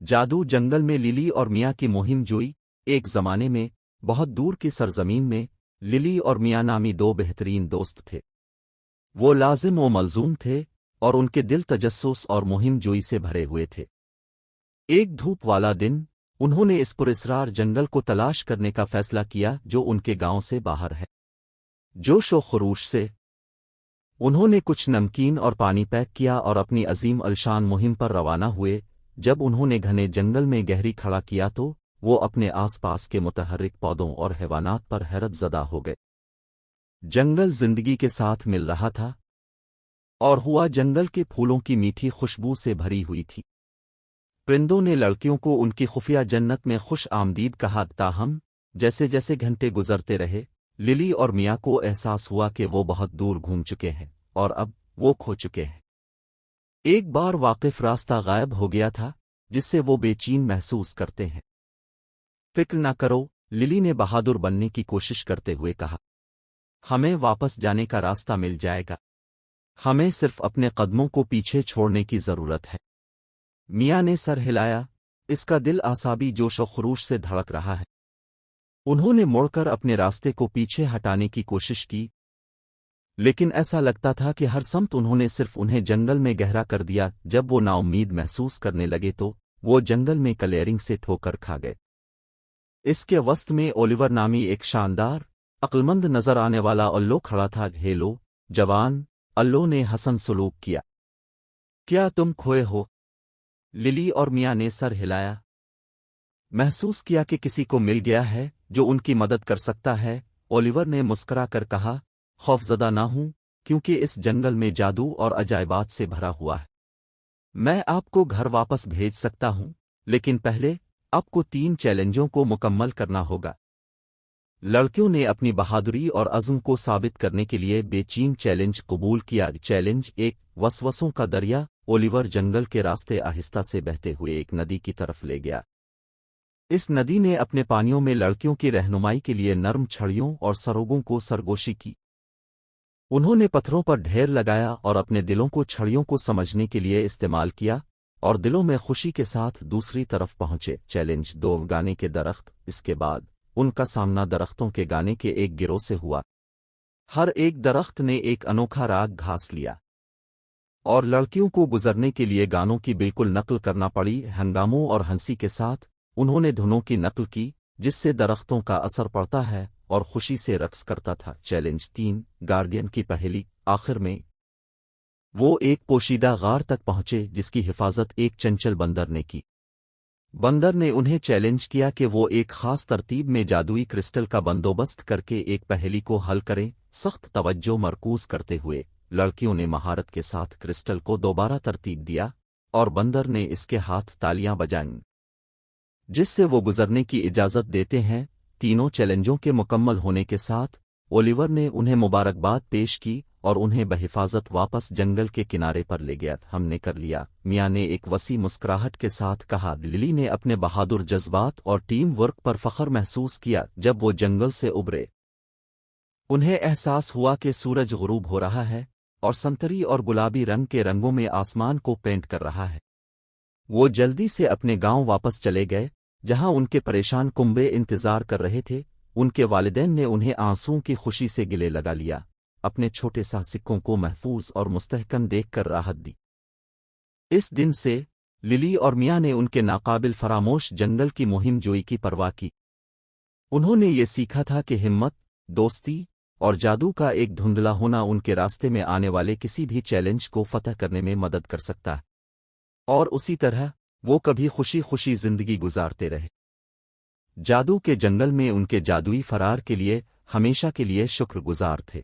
جادو جنگل میں للی اور میاں کی مہم جوئی۔ ایک زمانے میں بہت دور کی سرزمین میں للی اور میاں نامی دو بہترین دوست تھے۔ وہ لازم و ملزوم تھے اور ان کے دل تجسس اور مہم جوئی سے بھرے ہوئے تھے۔ ایک دھوپ والا دن انہوں نے اس پراسرار جنگل کو تلاش کرنے کا فیصلہ کیا جو ان کے گاؤں سے باہر ہے۔ جوش و خروش سے انہوں نے کچھ نمکین اور پانی پیک کیا اور اپنی عظیم الشان مہم پر روانہ ہوئے۔ جب انہوں نے گھنے جنگل میں گہری کھڑا کیا تو وہ اپنے آس پاس کے متحرک پودوں اور حیوانات پر حیرت زدہ ہو گئے۔ جنگل زندگی کے ساتھ مل رہا تھا اور ہوا جنگل کے پھولوں کی میٹھی خوشبو سے بھری ہوئی تھی۔ پرندوں نے لڑکیوں کو ان کی خفیہ جنت میں خوش آمدید کہا، تاہم جیسے جیسے گھنٹے گزرتے رہے للی اور میاں کو احساس ہوا کہ وہ بہت دور گھوم چکے ہیں اور اب وہ کھو چکے ہیں۔ ایک بار واقف راستہ غائب ہو گیا تھا جس سے وہ بے چین محسوس کرتے ہیں۔ فکر نہ کرو، للی نے بہادر بننے کی کوشش کرتے ہوئے کہا، ہمیں واپس جانے کا راستہ مل جائے گا، ہمیں صرف اپنے قدموں کو پیچھے چھوڑنے کی ضرورت ہے۔ میاں نے سر ہلایا، اس کا دل اعصابی جوش و خروش سے دھڑک رہا ہے۔ انہوں نے مڑ کر اپنے راستے کو پیچھے ہٹانے کی کوشش کی، لیکن ایسا لگتا تھا کہ ہر سمت انہوں نے صرف انہیں جنگل میں گہرا کر دیا۔ جب وہ نا امید محسوس کرنے لگے تو وہ جنگل میں کلیئرنگ سے ٹھوکر کھا گئے۔ اس کے وسط میں اولیور نامی ایک شاندار عقلمند نظر آنے والا الو کھڑا تھا۔ ہیلو جوان، الو نے حسن سلوک کیا، کیا تم کھوئے ہو؟ للی اور میاں نے سر ہلایا، محسوس کیا کہ کسی کو مل گیا ہے جو ان کی مدد کر سکتا ہے۔ اولیور نے مسکرا کر کہا، خوفزدہ نہ ہوں کیونکہ اس جنگل میں جادو اور عجائبات سے بھرا ہوا ہے۔ میں آپ کو گھر واپس بھیج سکتا ہوں، لیکن پہلے آپ کو 3 چیلنجوں کو مکمل کرنا ہوگا۔ لڑکیوں نے اپنی بہادری اور عزم کو ثابت کرنے کے لیے بے چین چیلنج قبول کیا۔ چیلنج 1، وسوسوں کا دریا۔ اولیور جنگل کے راستے آہستہ سے بہتے ہوئے ایک ندی کی طرف لے گیا۔ اس ندی نے اپنے پانیوں میں لڑکیوں کی رہنمائی کے لیے نرم چھڑیوں اور سروگوں کو سرگوشی کی۔ انہوں نے پتھروں پر ڈھیر لگایا اور اپنے دلوں کو چھڑیوں کو سمجھنے کے لیے استعمال کیا اور دلوں میں خوشی کے ساتھ دوسری طرف پہنچے۔ چیلنج 2، گانے کے درخت۔ اس کے بعد ان کا سامنا درختوں کے گانے کے ایک گروہ سے ہوا۔ ہر ایک درخت نے ایک انوکھا راگ گھاس لیا اور لڑکیوں کو گزرنے کے لیے گانوں کی بالکل نقل کرنا پڑی۔ ہنگاموں اور ہنسی کے ساتھ انہوں نے دھنوں کی نقل کی جس سے درختوں کا اثر پڑتا ہے اور خوشی سے رقص کرتا تھا۔ چیلنج 3، گارڈین کی پہیلی۔ آخر میں وہ ایک پوشیدہ غار تک پہنچے جس کی حفاظت ایک چنچل بندر نے کی۔ بندر نے انہیں چیلنج کیا کہ وہ ایک خاص ترتیب میں جادوئی کرسٹل کا بندوبست کر کے ایک پہیلی کو حل کریں۔ سخت توجہ مرکوز کرتے ہوئے لڑکیوں نے مہارت کے ساتھ کرسٹل کو دوبارہ ترتیب دیا اور بندر نے اس کے ہاتھ تالیاں بجائیں جس سے وہ گزرنے کی اجازت دیتے ہیں۔ تینوں چیلنجوں کے مکمل ہونے کے ساتھ اولیور نے انہیں مبارکباد پیش کی اور انہیں بحفاظت واپس جنگل کے کنارے پر لے گیا۔ ہم نے کر لیا، میاں نے ایک وسیع مسکراہٹ کے ساتھ کہا۔ للی نے اپنے بہادر جذبات اور ٹیم ورک پر فخر محسوس کیا۔ جب وہ جنگل سے ابھرے انہیں احساس ہوا کہ سورج غروب ہو رہا ہے اور سنتری اور گلابی رنگ کے رنگوں میں آسمان کو پینٹ کر رہا ہے۔ وہ جلدی سے اپنے گاؤں واپس چلے گئے جہاں ان کے پریشان کنبے انتظار کر رہے تھے۔ ان کے والدین نے انہیں آنسوؤں کی خوشی سے گلے لگا لیا، اپنے چھوٹے سا سکوں کو محفوظ اور مستحکم دیکھ کر راحت دی۔ اس دن سے للی اور میاں نے ان کے ناقابل فراموش جنگل کی مہم جوئی کی پرواہ کی۔ انہوں نے یہ سیکھا تھا کہ ہمت، دوستی اور جادو کا ایک دھندلا ہونا ان کے راستے میں آنے والے کسی بھی چیلنج کو فتح کرنے میں مدد کر سکتا ہے، اور اسی طرح وہ کبھی خوشی خوشی زندگی گزارتے رہے۔ جادو کے جنگل میں ان کے جادوئی فرار کے لیے ہمیشہ کے لیے شکر گزار تھے۔